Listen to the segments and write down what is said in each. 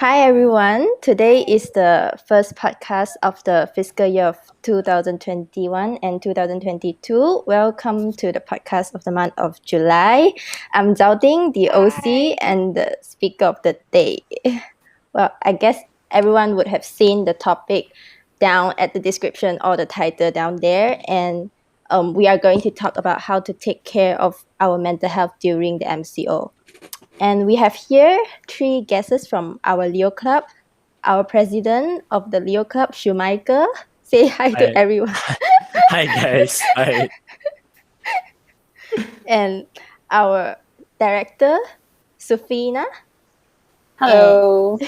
Hi everyone. Today is the first podcast of the fiscal year of 2021 and 2022. Welcome to the podcast of the month of July. I'm Zhao Ding, the OC and the speaker of the day. Well, I guess everyone would have seen the topic down at the description or the title down there. And we are going to talk about how to take care of our mental health during the MCO. And we have here three guests from our Leo Club. Our president of the Leo Club, Shoemaker. Say hi to Hi. everyone. Hi guys. Hi. And our director, Sufina. Hello.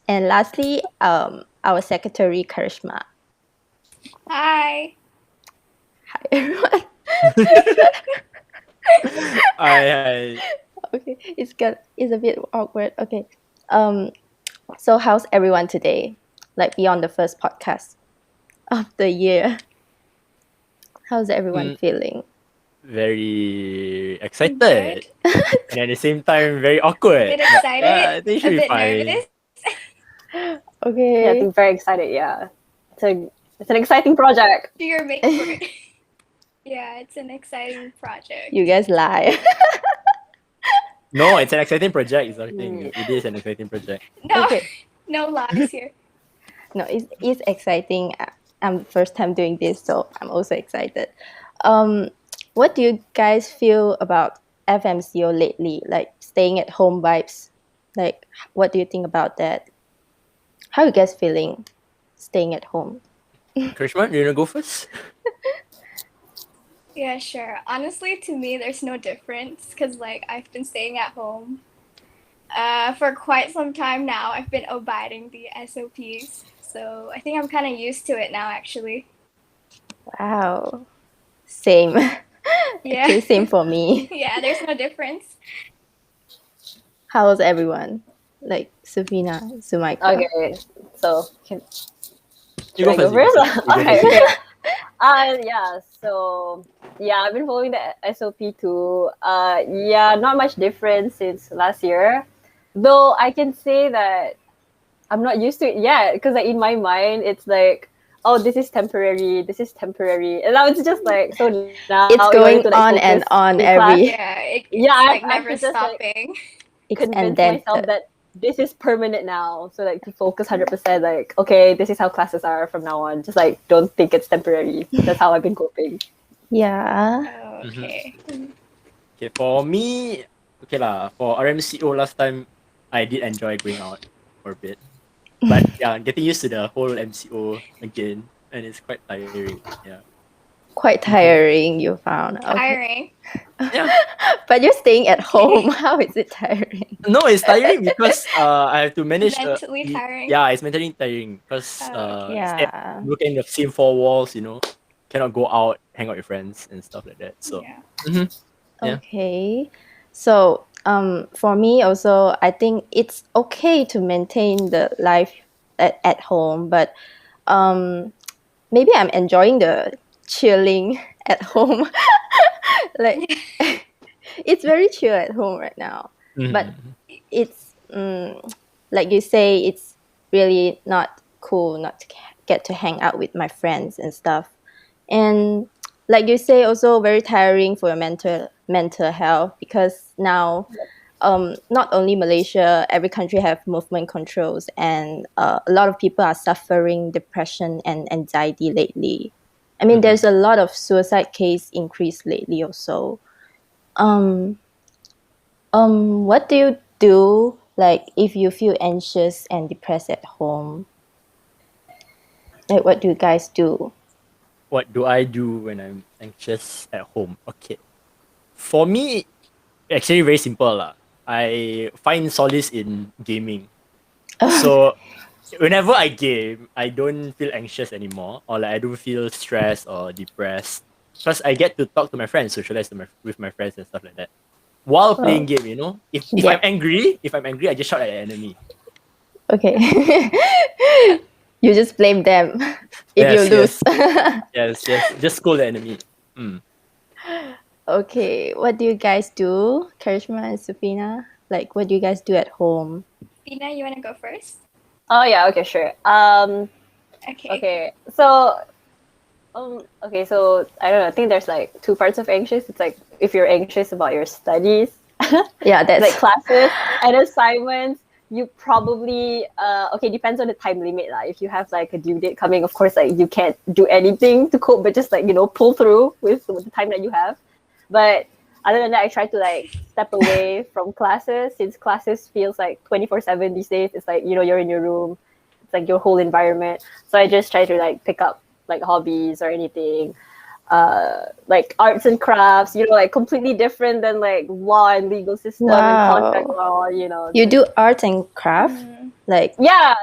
And lastly, our secretary, Karishma. Hi. Hi, everyone. Hi. Okay, it's a bit awkward. Okay. So how's everyone today? Like beyond the first podcast of the year. How's everyone feeling? Very excited. And at the same time, very awkward. A bit excited, I think a should be bit fine. nervous. Okay. Yeah, I think very excited. Yeah, it's an exciting project. You're making for it. Yeah, it's an exciting project. You guys lie. No, it's an exciting project. It's something. It is an exciting project. No, Okay. no lies here. No, it's exciting. I'm the first time doing this, so I'm also excited. What do you guys feel about FMCO lately? Like staying at home vibes. Like, what do you think about that? How are you guys feeling staying at home? Karishma, you wanna go first? Yeah, sure. Honestly, to me, there's no difference because, like, I've been staying at home for quite some time now. I've been abiding the SOPs, so I think I'm kind of used to it now, actually. Wow. Same. Yeah. Actually, same for me. Yeah, there's no difference. How's everyone? Like Sufina, Sumaika. Okay, so can You go I go first. first? You go Okay, first. okay. Yeah. So I've been following the SOP too. Not much difference since last year, though I can say that I'm not used to it yet because like in my mind it's like, oh, this is temporary, and now it's just like so now It's in going order to, like, on and focus on in every. class, Yeah, it's I like have never to just, like, stopping. convince Extended. myself that this is permanent now. So like to focus 100%, like, okay, this is how classes are from now on. Just like don't think it's temporary. That's how I've been coping. Yeah. Okay. Okay, for me, okay lah. For RMCO last time, I did enjoy going out for a bit. But yeah, getting used to the whole MCO again, and it's quite tiring. Yeah. Quite tiring, you found. Okay. Tiring. Yeah. But you're staying at home. How is it tiring? No, it's tiring because I have to manage. Mentally tiring. Yeah, it's mentally tiring because Yeah. looking at the same four walls, cannot go out, hang out with friends and stuff like that. So Yeah. Yeah. Okay. So for me also, I think it's okay to maintain the life at home, but maybe I'm enjoying the chilling at home. Like it's very chill at home right now. But it's like you say, it's really not cool not to get to hang out with my friends and stuff. And like you say, also very tiring for your mental health because now not only Malaysia, every country have movement controls, and a lot of people are suffering depression and anxiety lately. I mean, there's a lot of suicide case increase lately also. What do you do, like, if you feel anxious and depressed at home? Like, what do you guys do? What do I do when I'm anxious at home? Okay. For me, actually very simple lah. I find solace in gaming. So whenever I game, I don't feel anxious anymore, or like I don't feel stressed or depressed, because I get to talk to my friends, socialize with my friends and stuff like that. While playing game, if Yeah. I'm angry, I just shout at the enemy. Okay. You just blame them if you Yes, lose. Yes, just scold the enemy. Okay, what do you guys do, Karishma and Sufina? Like, what do you guys do at home? Tina, you want to go first? Oh yeah, okay, sure. Okay. Okay, so okay, so I don't know. I think there's like two parts of anxious. It's like if you're anxious about your studies, Yeah, that's like classes and assignments, you probably okay, depends on the time limit lah. If you have like a due date coming, of course, like you can't do anything to cope, but just like pull through with the time that you have. But other than that, I try to like step away from classes since classes feels like 24/7 these days. It's like you're in your room, it's like your whole environment. So I just try to like pick up like hobbies or anything, like arts and crafts, like completely different than like law and legal system and contract wow. law, You so, do art and craft, like yeah,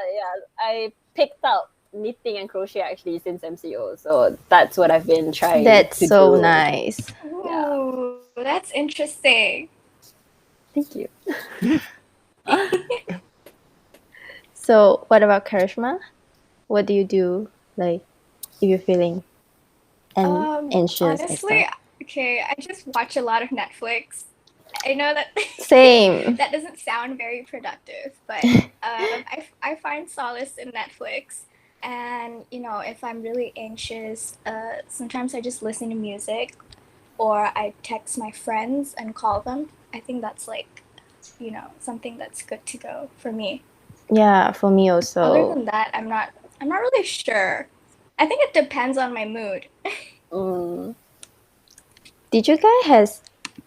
I picked up knitting and crochet actually since MCO, so that's what I've been trying that's to so do. nice. Yeah. Ooh, that's interesting. Thank you. So what about Karishma? What do you do, like, if you're feeling anxious and Honestly, stuff? okay, I just watch a lot of Netflix. I know that Same. that doesn't sound very productive, but I find solace in Netflix. And if I'm really anxious, sometimes I just listen to music, or I text my friends and call them. I think that's like, something that's good to go for me. Yeah, for me Other also. than that, I'm not really sure. I think it depends on my mood. Mm. Did you guys has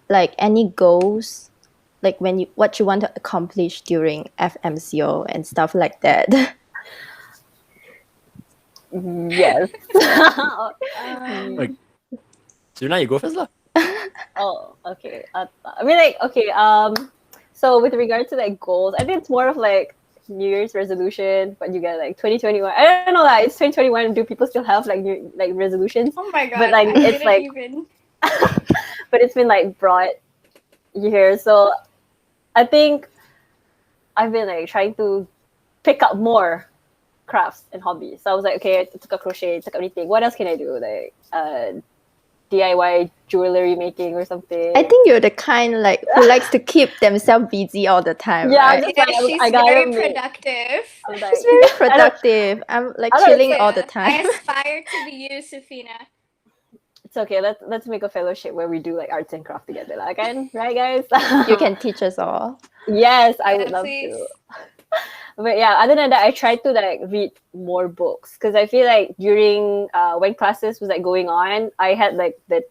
like any goals, like what you want to accomplish during FMCO and stuff like that? Yes. Like, Um, so now you go first lah. Oh, okay. I mean, like, okay. So with regard to like goals, I think it's more of like New Year's resolution, but you get like 2021. I don't know that it's 2021. Do people still have like like resolutions? oh my But god, like I it's didn't like, even. but it's been like brought here. So I think I've been like trying to pick up more crafts and hobbies. So I was like, okay, I took up crochet, took up knitting. What else can I do? Like DIY jewelry making or something. I think you're the kind like who likes to keep themselves busy all the time, Yeah, I'm right? just Yeah, like she's I gotta very admit, productive. I'm like It's very I don't productive. I'm like I don't chilling say all the Yeah, I time. aspire to be you, Safina. it's okay. Let's make a fellowship where we do like arts and craft together, like, again, right, guys? You can teach us all. Yes, I would Yeah, love please. to. But yeah, other than that, I try to like read more books because I feel like during when classes was like going on, I had like the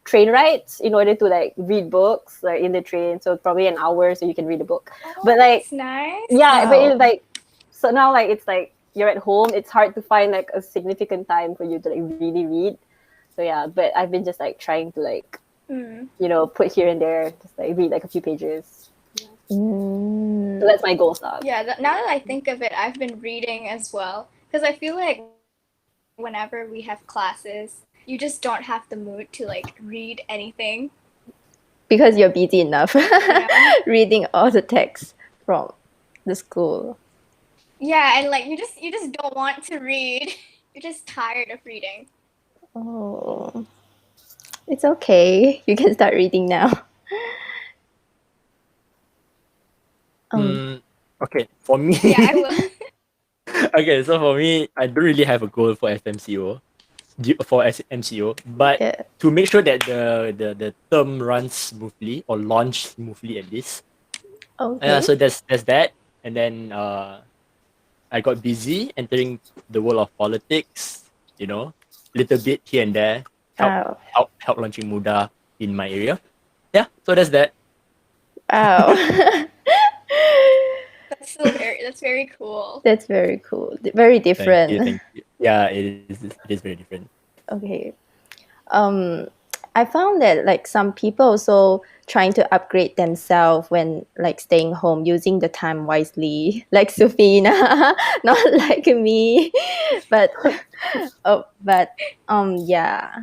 train rides in order to like read books like in the train. So probably an hour so you can read a book. Oh, But like that's nice. yeah, but Wow. it's like so now like it's like you're at home. It's hard to find like a significant time for you to like really read. So yeah, but I've been just like trying to like Mm. put here and there, just like read like a few pages. Mm. So that's my goal stuff. Yeah, now that I think of it, I've been reading as well. Because I feel like whenever we have classes, you just don't have the mood to like read anything. Because you're busy enough Yeah. reading all the texts from the school. Yeah, and like you just don't want to read. You're just tired of reading. Oh, it's okay. You can start reading now. Okay, for me. Yeah, I will. Okay, so for me, I don't really have a goal for FMCO, MCO, but Yeah. to make sure that the term runs smoothly or launch smoothly at least. Okay. So there's that, and then I got busy entering the world of politics. Little bit here and there, Wow. help launching Muda in my area. Yeah, so that's that. Wow. That's very cool. That's very cool. Very different. Thank you. Yeah, it is very different. Okay. I found that like some people also trying to upgrade themselves when like staying home using the time wisely, like Sufina, not like me. But yeah,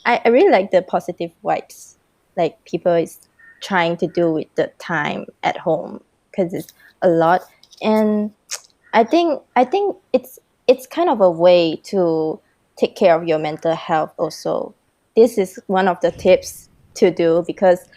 I really like the positive vibes like people is trying to do with the time at home because it's a lot, and I think it's kind of a way to take care of your mental health also. This is one of the tips to do because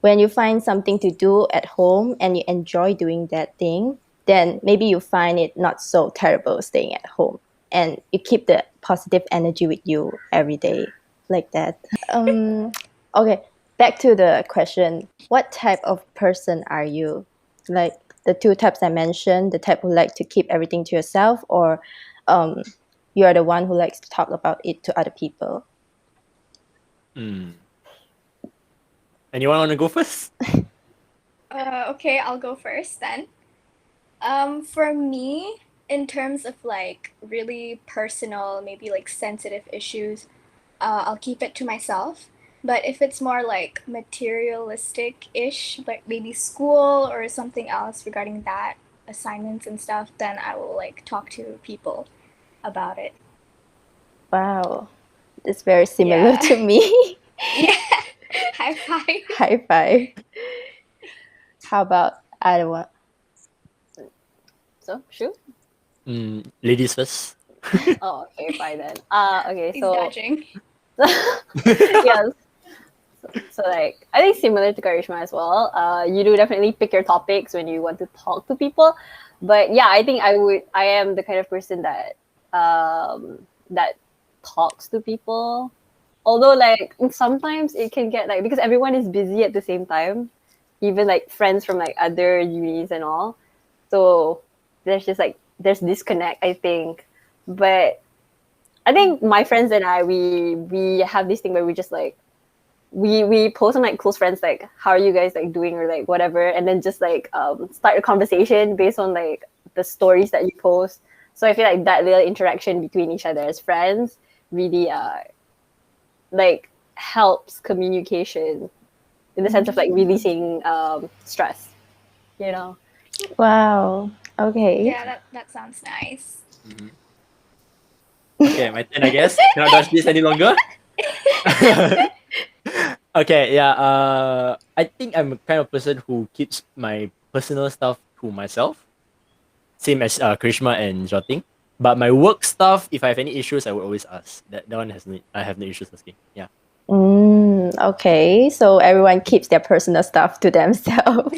when you find something to do at home and you enjoy doing that thing, then maybe you find it not so terrible staying at home, and you keep the positive energy with you every day, like that. Okay, back to the question. What type of person are you? Like the two types I mentioned, the type who like to keep everything to yourself, or um, you are the one who likes to talk about it to other people. Anyone want to go first? Okay, I'll go first then. For me, in terms of like really personal, maybe like sensitive issues, I'll keep it to myself. But if it's more like materialistic-ish, like maybe school or something else regarding that, assignments and stuff, then I will like talk to people about it. Wow, it's very similar Yeah. to me. Yeah. High five. High five. How about other one? So, shoot. Ladies first. Oh, okay, fine then. Okay, He's so dodging. yes. So like I think similar to Karishma as well. You do definitely pick your topics when you want to talk to people. But yeah, I think I am the kind of person that that talks to people. Although like sometimes it can get like because everyone is busy at the same time, even like friends from like other unis and all. So there's just like there's disconnect, I think. But I think my friends and I we have this thing where we just like we post on like close friends like how are you guys like doing or like whatever, and then just like start a conversation based on like the stories that you post. So I feel like that little interaction between each other as friends really like helps communication in the sense of like releasing stress, you know. Wow. Okay. Yeah, that sounds nice. Okay, my turn, I guess. Cannot dodge this any longer. Okay, yeah. I think I'm a kind of person who keeps my personal stuff to myself. Same as Krishma and Jotting. But my work stuff, if I have any issues, I would always ask. That one has no, I have no issues asking. Yeah. Okay, so everyone keeps their personal stuff to themselves.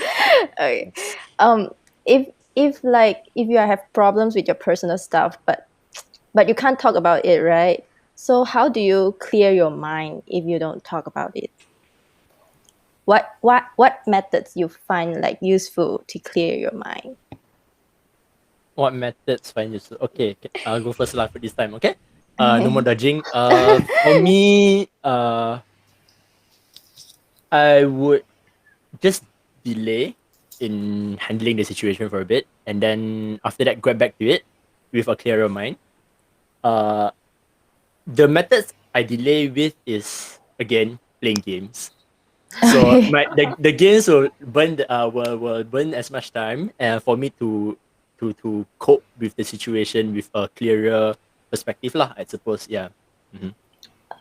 Okay. Um, if you have problems with your personal stuff, but you can't talk about it, right? So how do you clear your mind if you don't talk about it? What methods you find like useful to clear your mind? What methods find useful? Okay, I'll go first lah for this time. Okay. No more Okay. dodging. For me, I would just delay in handling the situation for a bit, and then after that, grab back to it with a clearer mind. Uh, the methods I delay with is again playing games. So Okay. the games will burn as much time for me to cope with the situation with a clearer perspective lah, I suppose. Yeah.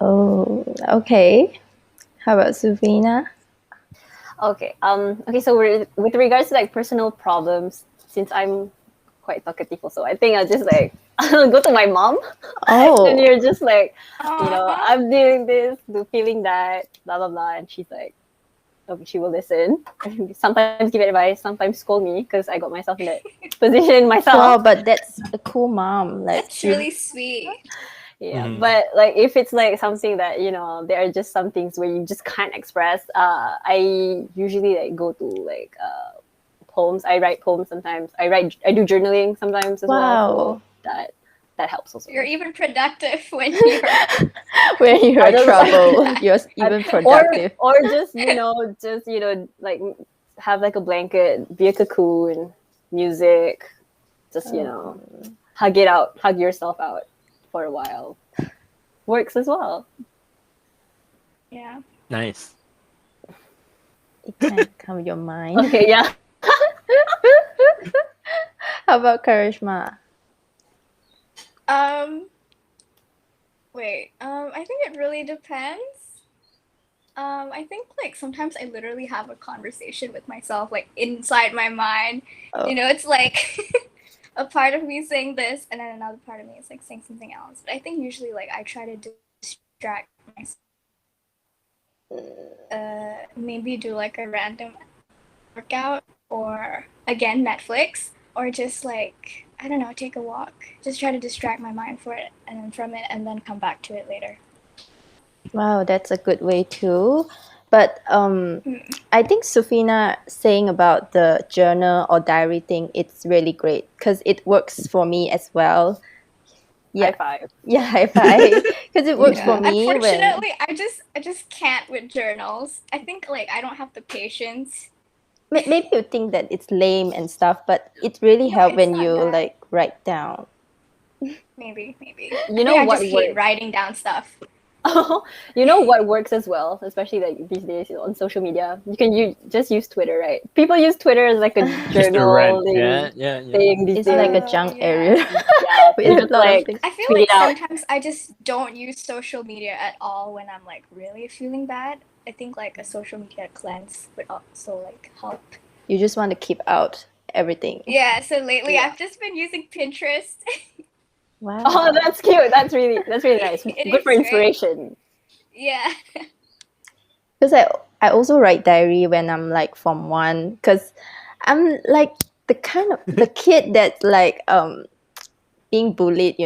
Oh, okay. How about Sufina? Okay. Okay. So with regards to like personal problems, since I'm quite talkative, also, I think I'll just like I'll go to my mom, and Oh, you're just like, Aw. I'm doing this, feeling that, blah blah blah, and she's like, okay, she will listen. Sometimes give advice, sometimes scold me because I got myself in that position wow, myself. but that's a cool mom. Like That's you, really sweet. Yeah, but like if it's like something that there are just some things where you just can't express, I usually like go to like poems. I write poems sometimes. I do journaling sometimes as well, so wow. that helps also. You're even productive when you're When you're I in don't trouble, you're even or productive. just like have like a blanket, be a cocoon, music, just hug yourself out for a while. Works as well. yeah. It Nice. can calm your mind. Okay, yeah. How about Karishma? Um I think it really depends. I think like sometimes I literally have a conversation with myself, like inside my mind. Oh. It's like a part of me saying this, and then another part of me is like saying something else. But I think usually like I try to distract myself maybe do like a random workout, or again Netflix, or just like I don't know, take a walk. Just try to distract my mind from it, and then come back to it later. Wow, that's a good way too. But I think Sufina saying about the journal or diary thing, it's really great because it works for me as well. Yeah, High five. yeah, high five. Because it works for Yeah. me when Unfortunately, I just can't with journals. I think like I don't have the patience. maybe you think that it's lame and stuff, but it really No, helps it's when not you that. like write down. Maybe. You I know think I what just hate works? writing down stuff. You know what works as well, especially like these days on social media. You can just use Twitter, right? People use Twitter as like a Just to rant. journaling Yeah. thing these It's like a days. junk area Yeah. Yeah, with you a just lot of like things. I feel tweet like it out. sometimes I just don't use social media at all when I'm like really feeling bad. I think like a social media cleanse would also like help. You just want to keep out everything. Yeah, so lately Yeah. I've just been using Pinterest. Wow. Oh, that's cute. That's really nice. It Good for is, right? inspiration. Yeah. Because I also write diary when I'm like from one, because I'm like the kind of the kid that's like being bullied,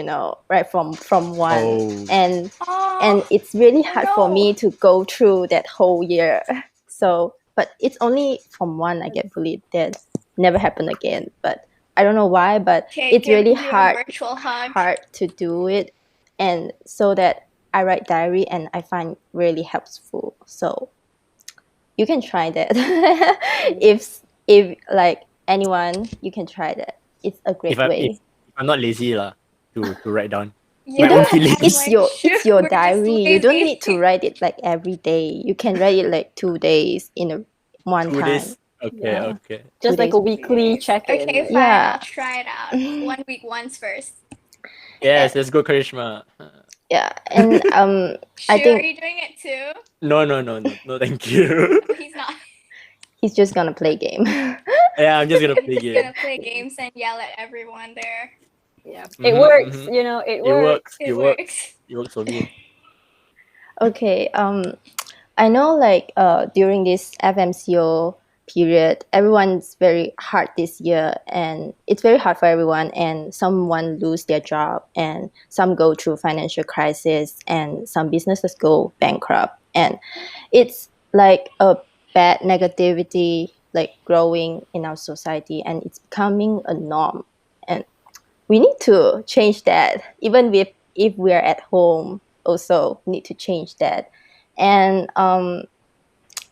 right from one, Oh. and Oh, it's really oh hard for no. me to go through that whole year. So, but it's only from one I get bullied. That never happened again. But I don't know why. But Okay, it's really giving you a hard virtual hug. to do it, and so that I write diary and I find really helpful. So you can try that. If like anyone, you can try that. It's a If great I if, way. if I'm not lazy lah to write down You my don't own Yeah, have, I'm feelings. it's like, your shoot, we're just diary. You don't lazy. need to write it like every day. You can write it like 2 days in a one 2 days. time. Okay, Yeah. okay. 2 Just like days. a weekly Yes. check-in. Okay, fine. Yeah. I'll try it out. 1 week once first. Yes, let's go, Karishma. Yeah. And I Shu, are think you doing it too? No, thank you. Oh, he's not. he's just gonna play game. Yeah, I'm just gonna play He's just gonna game. play games and yell at everyone there. Yeah. It Mhm, works, mhm. it It works. works. It works. It works for me. Okay. I know like during this FMCO period, everyone's very hard this year, and it's very hard for everyone, and someone lose their job, and some go through financial crisis, and some businesses go bankrupt, and it's like a bad negativity like growing in our society, and it's becoming a norm, and we need to change that. Even if we're at home, also need to change that. And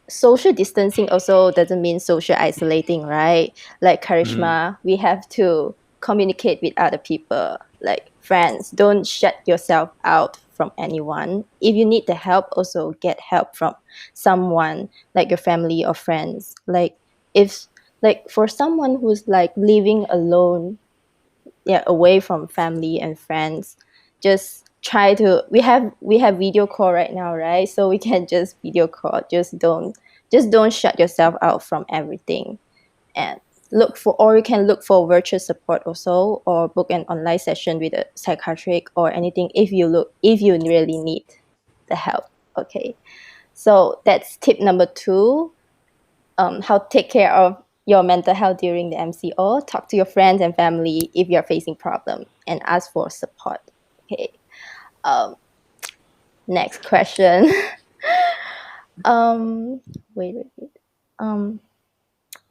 social distancing also doesn't mean social isolating, right? Like Mhm. Karishma, we have to communicate with other people, like friends. Don't shut yourself out from anyone. If you need the help, also get help from someone like your family or friends. Like if like for someone who's like living alone, yeah, away from family and friends, just try to we have video call right now, right? So we can just video call. Just don't shut yourself out from everything, and look for, or you can look for virtual support also, or book an online session with a psychiatric or anything if you really need the help. Okay, so that's tip number 2. How to take care of your mental health during the MCO. Talk to your friends and family if you're facing problem, and ask for support. Okay. Um, Next question. um, wait. Um,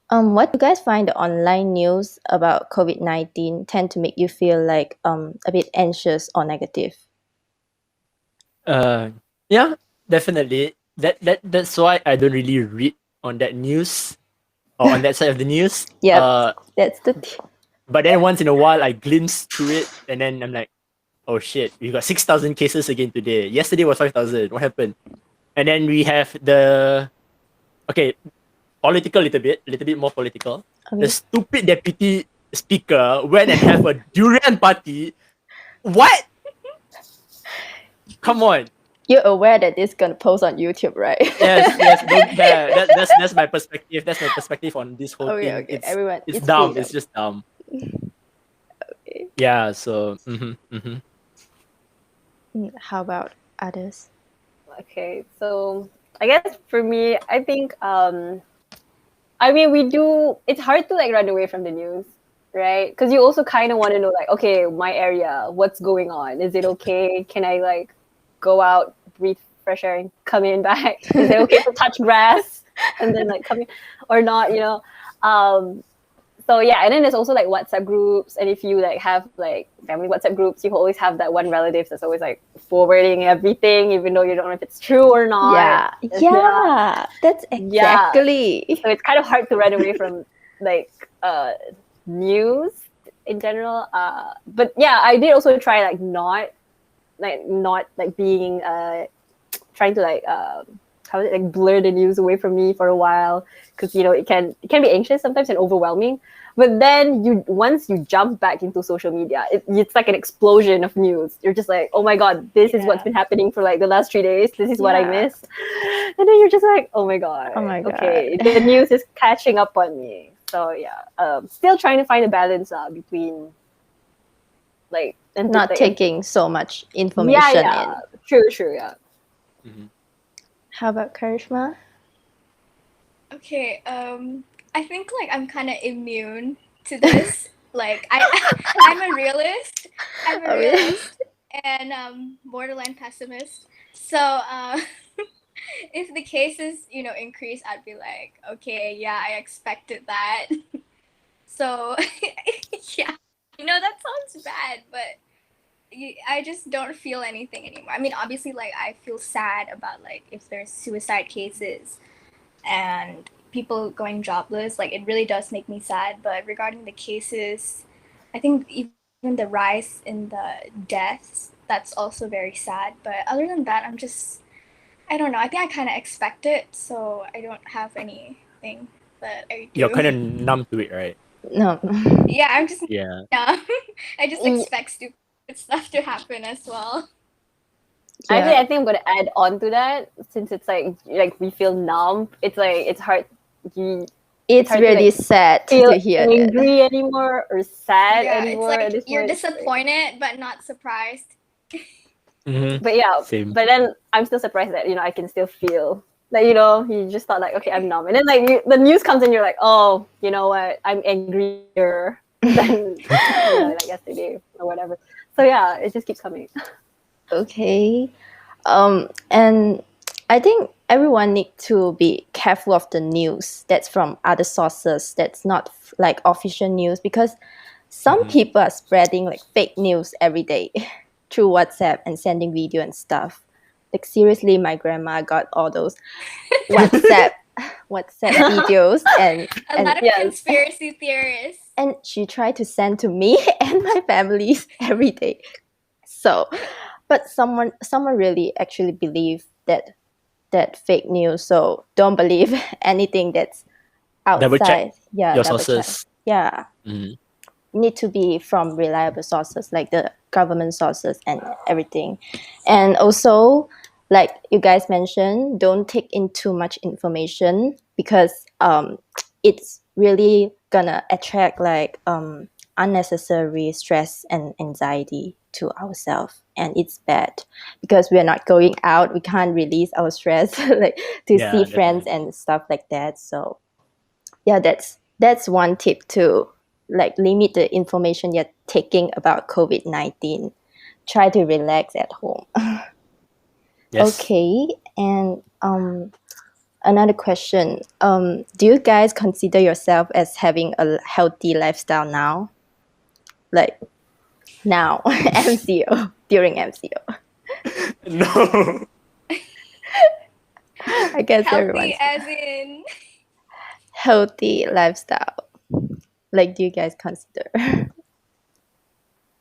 what do you guys find the online news about COVID-19 tend to make you feel like a bit anxious or negative? Uh, yeah, definitely. That's why I don't really read on that news or on that side of the news. Yep, that's the But then once in a while I glimpse through it, and then I'm like, oh shit, we got 6,000 cases again today. Yesterday was 5,000. What happened? And then we have the okay, political little bit more political. The okay. stupid deputy speaker went and have a durian party. What? Come on. You're aware that this gonna post on YouTube, right? Yes, don't care. That's my perspective. That's my perspective on this whole Okay, thing. okay. Everyone, It's it's dumb. freedom. It's just dumb. Okay. Yeah. So. How about others? Okay, so I guess for me, I think I mean we do. It's hard to like run away from the news, right? Because you also kind of want to know like, okay, my area, what's going on? Is it okay? Can I like go out, breathe fresh air, and come in back? Is it okay to touch grass and then like come in or not? So yeah, and then there's also like WhatsApp groups, and if you like have like family WhatsApp groups, you always have that one relative that's always like forwarding everything, even though you don't know if it's true or not. Yeah, yeah, that's Yeah. exactly. So it's kind of hard to run away from like news in general. But yeah, I did also try like not like being trying to like how is it, like blur the news away from me for a while, because it can be anxious sometimes and overwhelming. But then once you jump back into social media, it's like an explosion of news. You're just like, oh my god, this is what's been happening for like the last 3 days. This is what I Yeah. missed, and then you're just like, oh my god, Oh my okay, God. the news is catching up on me. So yeah, still trying to find a balance between like Not taking so much yeah, information yeah, in. true, yeah. Mhm. How about Karishma? Okay, I think like I'm kind of immune to this. Like I'm a realist. I'm a Oh, really? realist and borderline pessimist. So if the cases, increase, I'd be like, okay, yeah, I expected that. So yeah, that sounds bad, but I just don't feel anything anymore. I mean, obviously, like I feel sad about like if there's suicide cases and people going jobless, like it really does make me sad. But regarding the cases, I think even the rise in the deaths, that's also very sad. But other than that, I don't know. I think I kind of expect it, so I don't have anything that I You're do. kind of numb to it, right? No. Yeah, I'm just Yeah. yeah. I just Mm, expect stupid stuff to happen as well. Actually, Yeah, I think I'm gonna add on to that, since it's like we feel numb. It's like you, it's it's hard to really like sad feel to hear that. angry anymore or sad Yeah, it's anymore at like this you're point. It's like, disappointed but not surprised. but yeah, Same. but then I'm still surprised that I can still feel like you just thought like, okay, I'm numb, and then like the news comes and you're like, oh, you know what, I'm angrier than like yesterday or whatever. So yeah, it just keeps coming. Okay. And I think everyone need to be careful of the news that's from other sources that's not like official news, because some Mhm. people are spreading like fake news every day through WhatsApp and sending video and stuff. Like seriously, my grandma got all those WhatsApp WhatsApp videos A and lot of Yes. conspiracy theorists. and she tried to send to me and my families every day. So, but someone really actually believe that fake news. So don't believe anything that's Double check outside. Yeah, your double check. sources. Yeah, Mhm. need to be from reliable sources like the government sources and everything. And also, like you guys mentioned, don't take in too much information, because it's really gonna attract like unnecessary stress and anxiety to ourselves, and it's bad because we're not going out, we can't release our stress like to Yeah, see friends definitely. and stuff like that. So yeah, that's one tip to like limit the information you're taking about COVID-19. Try to relax at home. Yes. Okay, and another question, do you guys consider yourself as having a healthy lifestyle now, like now? MCO, during MCO, No. I guess Healthy everyone's as in healthy lifestyle, like do you guys consider?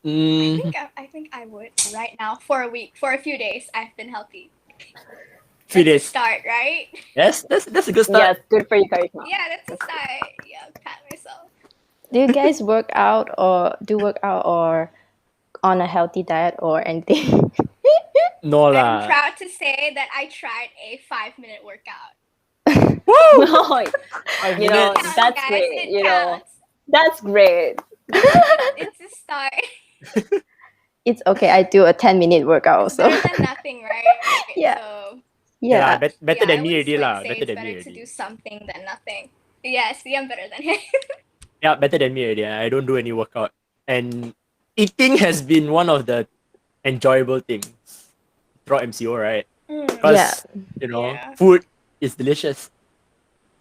Mm, I think I would right now for a week, for a few days. I've been healthy. few That's a days. start, right? Yes, that's a good start. Yes, good for you, Karishma. Yeah, that's a start. Yeah, pat myself. Do you guys work out or do work out or on a healthy diet or anything? No I'm lah. proud to say that I tried a 5-minute workout. Woo! No, 5 minutes. Counts, that's guys. great. It counts. That's great. It's a start. It's okay. I do a 10-minute workout It's also. better than nothing, right? Yeah. So Yeah, Yeah. better Yeah, I than me would already like lah. say Better it's than me better to do already. something than nothing. Yeah, see, I'm better than him. Yeah, better than me already. I don't do any workout, and eating has been one of the enjoyable things throughout MCO, right? Yeah. Because Yeah. food is delicious.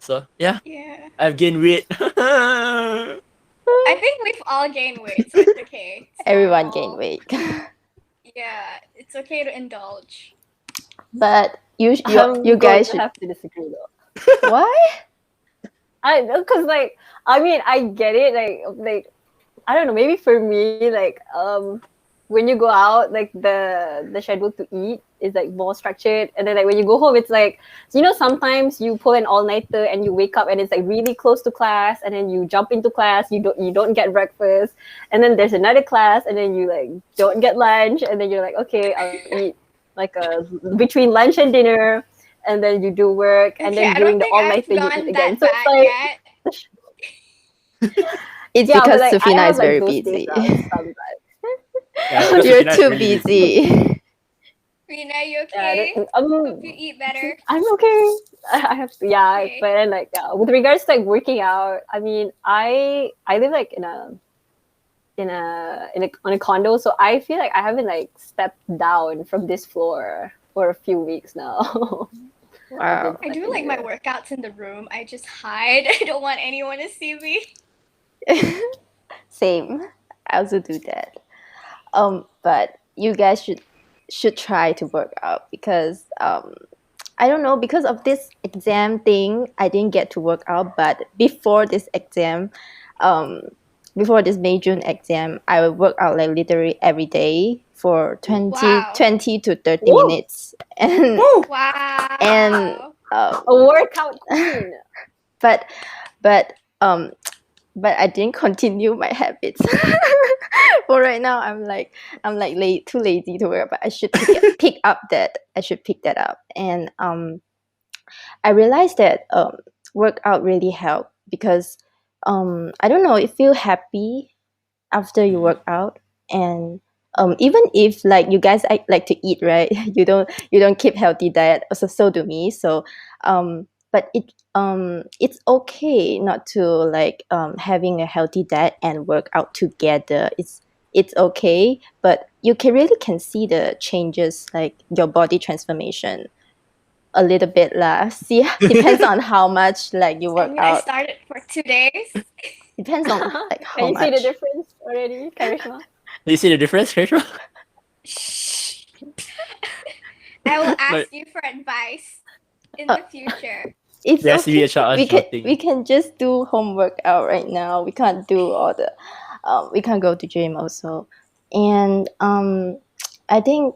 So yeah, Yeah. I've gained weight. I think we've all gained weight, so it's okay. It's Everyone gain normal. weight. Yeah, it's okay to indulge. But you I'm going guys to should. have to disagree though. Why? Because like I mean I get it like I don't know, maybe for me like when you go out, like the schedule to eat is like more structured, and then like when you go home it's like, you know, sometimes you pull an all-nighter and you wake up and it's like really close to class, and then you jump into class, you don't get breakfast, and then there's another class, and then you like don't get lunch, and then you're like, okay, I'll eat like between lunch and dinner, and then you do work, and Okay, then I don't during the think I've all-nighter you eat gone again, that so it's bad like yet. It's yeah, but because like I Sufina have is like very those days busy. sometimes. Yeah, because You're Sufina is too really busy. busy. Rina, you Yeah, okay? Hope you eat better. I'm okay. I have to, yeah, Okay. but then like with regards to like working out, I mean, I live like in a on a condo, so I feel like I haven't like stepped down from this floor for a few weeks now. Wow. I do like my workouts in the room. I just hide. I don't want anyone to see me. Same. I also do that. But you guys should try to work out because I don't know, because of this exam thing I didn't get to work out, but before this exam, um before this May June exam, I would work out like literally every day for Wow. 20 to 30 Woo! minutes and Wow. A workout queen. but but um but I didn't continue my habits. For right now, I'm like too lazy to work, but I should pick up that I should pick that up. And I realized that workout really helped because I don't know, it feel happy after you work out. And even if like you guys like to eat, right? You don't keep healthy diet, also so do me. So but it's okay not to like having a healthy diet and work out together. It's okay, but you can really can see the changes, like your body transformation a little bit lah. See, depends on how much like you I work mean, I out. started for 2 days. Depends on like Can how you see the much. difference already, Karishma? You see the difference, Rachel? Shh. I will ask Like, you for advice in Uh, the future. It's yes, okay. VHR We can shouting. we can just do home workout right now. We can't do all the we can't go to gym also. And I think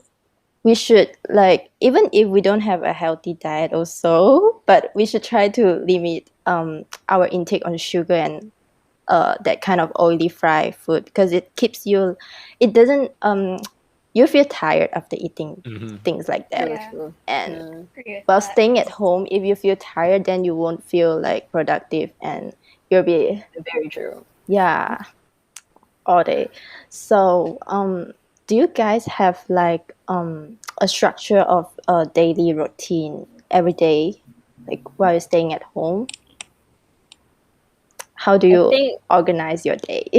we should, like, even if we don't have a healthy diet also, but we should try to limit our intake on sugar and that kind of oily fried food, because it doesn't you feel tired after eating Mm-hmm. things like that. Yeah. True. And Agree with while that. staying at home, if you feel tired, then you won't feel like productive and you'll be, Very true. yeah, all day. So do you guys have like a structure of a daily routine every day, like while you're staying at home? How do I you think organize your day?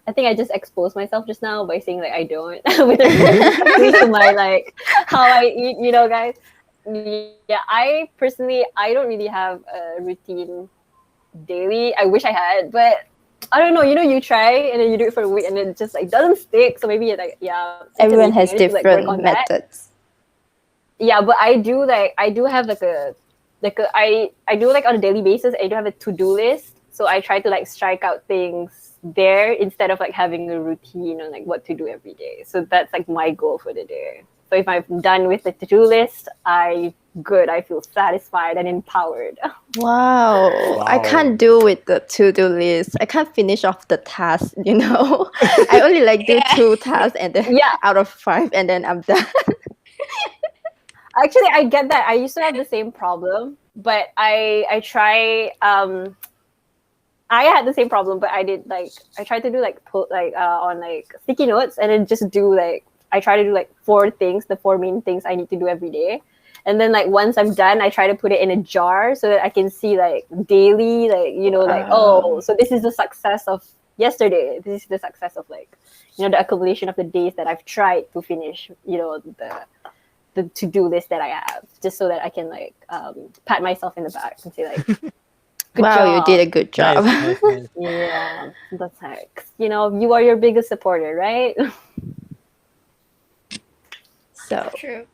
I think I just exposed myself just now by saying like I don't with regards especially to my like how I eat, you know, guys. Yeah, I personally I don't really have a routine daily. I wish I had, but I don't know. You know, you try and then you do it for a week and it just like doesn't stick. So maybe like yeah, it's an Everyone eating. has I need to like work different on that. methods. Yeah, but I do have I do like on a daily basis. I do have a to-do list, so I try to like strike out things there instead of like having a routine on like what to do every day. So that's like my goal for the day. So if I'm done with the to-do list, I feel satisfied and empowered. Wow, I Wow. can't do with the to-do list. I can't finish off the task, you know. I only like do Yeah. 2 tasks and then Yeah, out of 5, and then I'm done. actually I get that. I used to have the same problem, but I try I had the same problem, but I did like I tried to do like put like on like sticky notes and then just do like I try to do like 4 things, the 4 main things I need to do every day, And then like once I'm done, I try to put it in a jar so that I can see like daily, like like, oh, so this is the success of yesterday. This is the success of like the accumulation of the days that I've tried to finish the to-do list that I have, just so that I can like pat myself in the back and say like, good Wow, job. you did a good Nice, job. nice. Yeah, that's like, you are your biggest supporter, right? So, True.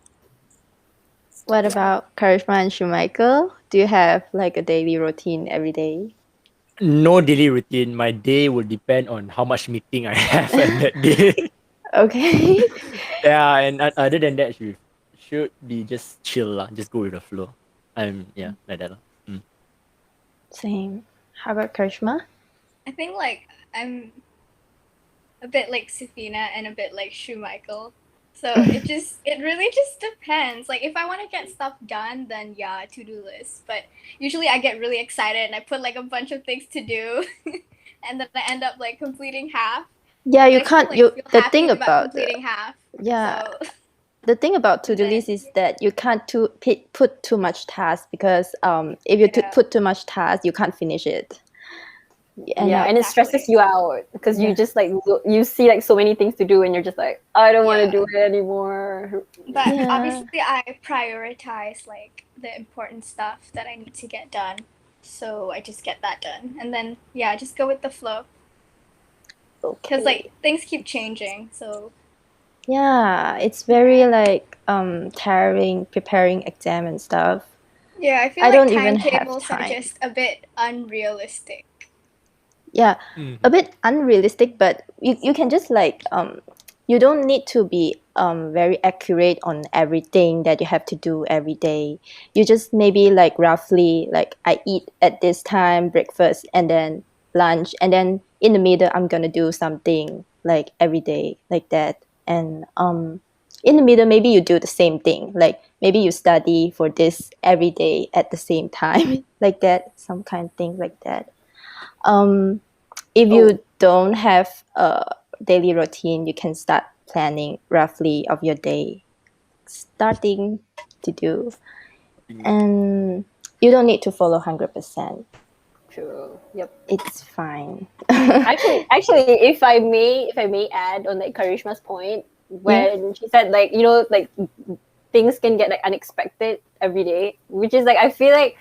what about Karishma and Shumichael? Do you have like a daily routine every day? No daily routine. My day will depend on how much meeting I have at that day. Okay. Yeah, and other than that, should be just chill lah. Just go with the flow. Yeah, like that lah. Same. How about Karishma? I think like I'm a bit like Safina and a bit like Michael. So it really just depends. Like if I want to get stuff done, then yeah, to-do list. But usually I get really excited and I put like a bunch of things to do, and then I end up like completing half. Yeah, But you I still can't. like You feel the happy thing about about the completing half. yeah So the thing about to-do then list is that you can't put too much task because if you yeah, put too much task, you can't finish it. You end Yeah, up and it stresses exactly. you out because Yeah. you just like you see like so many things to do, and you're just like, I don't want to Yeah. do it anymore. But Yeah. obviously I prioritize like the important stuff that I need to get done. So I just get that done. And then yeah, just go with the flow. Because Okay. like things keep changing. So Yeah, it's very like tiring preparing exam and stuff. yeah, I feel I like don't even have timetables are time. just a bit unrealistic. Yeah, Mm-hmm. a bit unrealistic, but you can just like you don't need to be very accurate on everything that you have to do every day. You just maybe like roughly like I eat at this time breakfast and then lunch and then in the middle I'm gonna do something like every day like that. And in the middle maybe you do the same thing, like maybe you study for this every day at the same time like that, some kind of thing like that. If Oh, you don't have a daily routine, you can start planning roughly of your day, starting to do, and you don't need to follow 100%. true. Yep. It's fine. Actually, if I may add on like Karishma's point, Yeah. when she said like like things can get like unexpected every day, which is like I feel like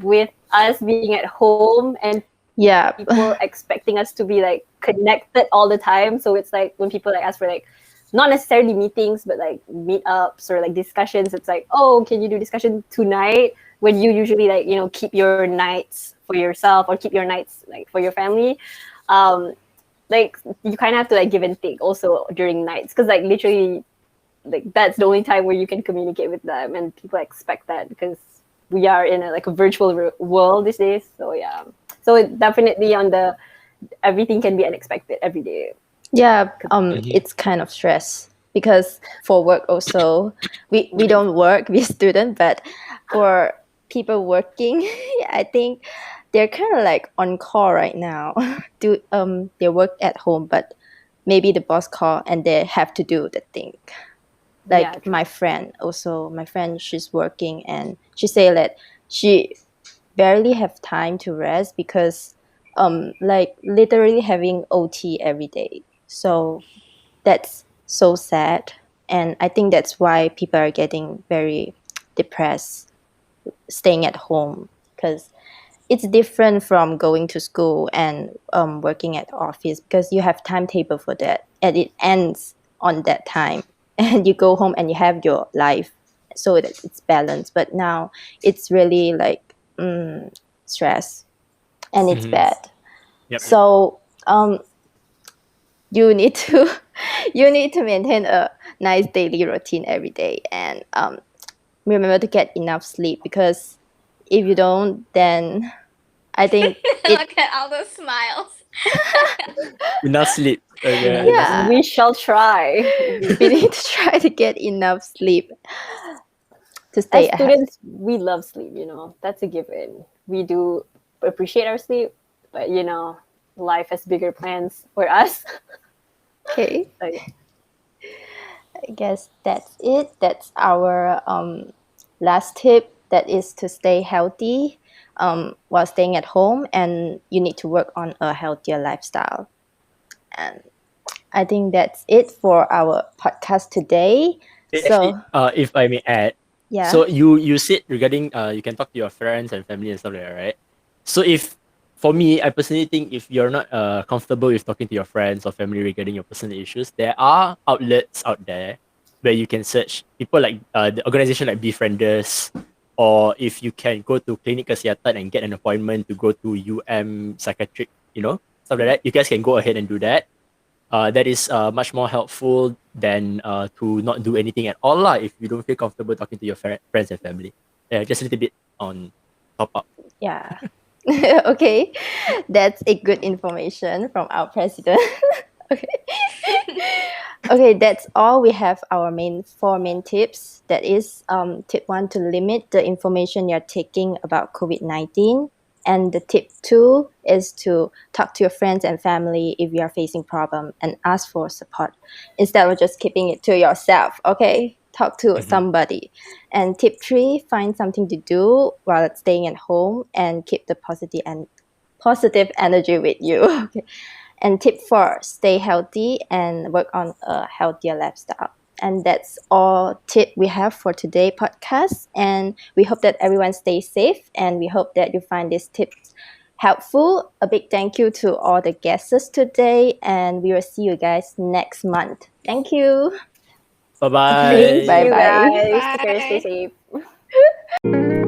with us being at home and Yeah. people expecting us to be like connected all the time. So it's like when people like ask for like not necessarily meetings, but like meetups or like discussions, it's like, oh, can you do discussion tonight? When you usually like keep your nights for yourself or keep your nights like for your family. Like you kind of have to like give and take also during nights because like literally like that's the only time where you can communicate with them, and people expect that because we are in a like a virtual world these days. So yeah, so it definitely on the everything can be unexpected every day. Yeah, Mhm. it's kind of stress because for work also, we don't work, we're student, but for people working, I think they're kind of like on call right now. Do they work at home, but maybe the boss call and they have to do the thing. Yeah, Like true. my friend, she's working and she say that she barely have time to rest because like literally having OT every day. So that's so sad, and I think that's why people are getting very depressed staying at home because it's different from going to school and working at office because you have timetable for that and it ends on that time and you go home and you have your life so that it's balanced. But now it's really like stress and it's Mhm. bad. Yep, yep. So you need to you need to maintain a nice daily routine every day and remember to get enough sleep because if you don't, then I think it Look at all those smiles. Enough sleep. Okay, enough Mm, sleep. yeah, we shall try. we need to try to get enough sleep to As stay ahead. students, we love sleep. That's a given. We do appreciate our sleep, but life has bigger plans for us. Okay, So, I guess that's it. That's our last tip, that is to stay healthy while staying at home, and you need to work on a healthier lifestyle. And I think that's it for our podcast today. Actually, So if I may add, yeah, so you said regarding you can talk to your friends and family and stuff like that, right? So if for me, I personally think if you're not comfortable with talking to your friends or family regarding your personal issues, there are outlets out there where you can search people like the organization like Befrienders, or if you can go to Klinik Kesihatan and get an appointment to go to psychiatric, stuff like that. You guys can go ahead and do that. That is much more helpful than to not do anything at all lah, if you don't feel comfortable talking to your friends and family. Yeah, just a little bit on top up. yeah. Okay, that's a good information from our president. Okay. Okay, that's all. We have our four main tips. That is, tip 1, to limit the information you're taking about COVID-19. And the tip 2 is to talk to your friends and family if you are facing problem and ask for support instead of just keeping it to yourself. Okay, talk to somebody. And tip 3, find something to do while staying at home and keep the positive energy with you. Okay. And tip 4, stay healthy and work on a healthier lifestyle. And that's all tip we have for today podcast. And we hope that everyone stays safe, and we hope that you find these tips helpful. A big thank you to all the guests today, and we will see you guys next month. Thank you. Bye Thank bye. Bye you bye. guys. Take care, stay Bye. safe.